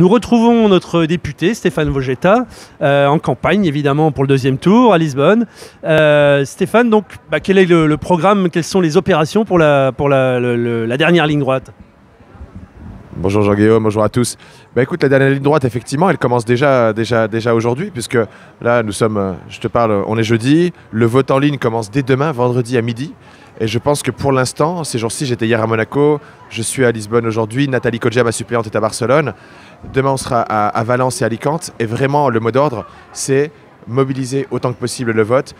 Nous retrouvons notre député Stéphane Vojetta en campagne évidemment pour le deuxième tour à Lisbonne. Stéphane, donc, quel est le programme, quelles sont les opérations pour la dernière ligne droite? Bonjour Jean-Guillaume, bonjour à tous. Écoute, la dernière ligne droite, effectivement, elle commence déjà aujourd'hui, puisque là, nous sommes, je te parle, on est jeudi, le vote en ligne commence dès demain, vendredi à midi. Et je pense que pour l'instant, ces jours-ci, j'étais hier à Monaco, je suis à Lisbonne aujourd'hui, Nathalie Kodja, ma suppléante, est à Barcelone. Demain, on sera à Valence et Alicante. Et vraiment, le mot d'ordre, c'est mobiliser autant que possible le vote,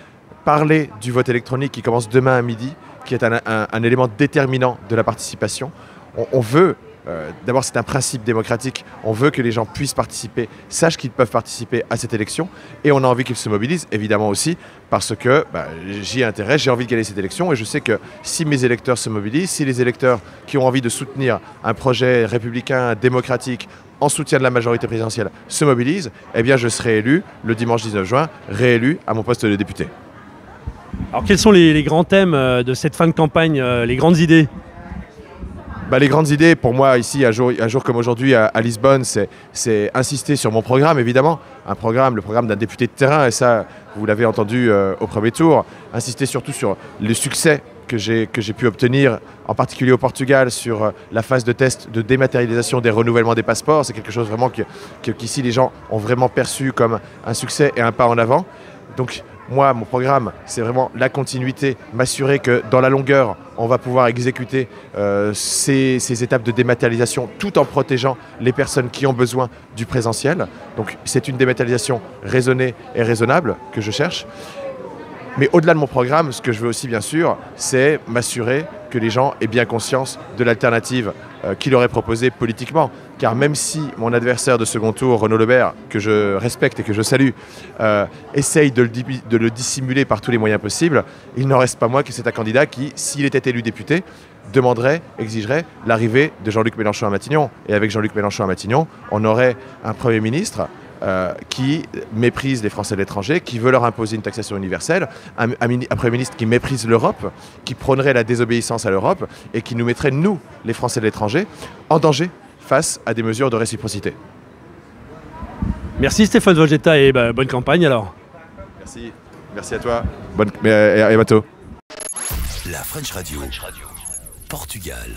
parler du vote électronique qui commence demain à midi, qui est un élément déterminant de la participation. On veut... D'abord, c'est un principe démocratique. On veut que les gens puissent participer, sachent qu'ils peuvent participer à cette élection. Et on a envie qu'ils se mobilisent, évidemment aussi, parce que j'y ai intérêt, j'ai envie de gagner cette élection. Et je sais que si mes électeurs se mobilisent, si les électeurs qui ont envie de soutenir un projet républicain, démocratique, en soutien de la majorité présidentielle, se mobilisent, eh bien je serai élu le dimanche 19 juin, réélu à mon poste de député. Alors quels sont les grands thèmes de cette fin de campagne, les grandes idées? Les grandes idées, pour moi, ici, un jour comme aujourd'hui à Lisbonne, c'est insister sur mon programme, évidemment. Le programme d'un député de terrain, et ça, vous l'avez entendu au premier tour. Insister surtout sur le succès que j'ai pu obtenir, en particulier au Portugal, sur la phase de test de dématérialisation des renouvellements des passeports. C'est quelque chose vraiment qu'ici, les gens ont vraiment perçu comme un succès et un pas en avant. Donc, moi, mon programme, c'est vraiment la continuité, m'assurer que dans la longueur, on va pouvoir exécuter ces étapes de dématérialisation tout en protégeant les personnes qui ont besoin du présentiel. Donc c'est une dématérialisation raisonnée et raisonnable que je cherche. Mais au-delà de mon programme, ce que je veux aussi, bien sûr, c'est m'assurer que les gens aient bien conscience de l'alternative qu'il aurait proposée politiquement. Car même si mon adversaire de second tour, Renaud Lebert, que je respecte et que je salue, essaye de le dissimuler par tous les moyens possibles, il n'en reste pas moins que c'est un candidat qui, s'il était élu député, demanderait, exigerait l'arrivée de Jean-Luc Mélenchon à Matignon. Et avec Jean-Luc Mélenchon à Matignon, on aurait un Premier ministre qui méprise les Français de l'étranger, qui veut leur imposer une taxation universelle, un Premier ministre qui méprise l'Europe, qui prônerait la désobéissance à l'Europe et qui nous mettrait, nous, les Français de l'étranger, en danger face à des mesures de réciprocité. Merci Stéphane Vojetta et bonne campagne alors. Merci à toi, et à bientôt. La French Radio, Portugal.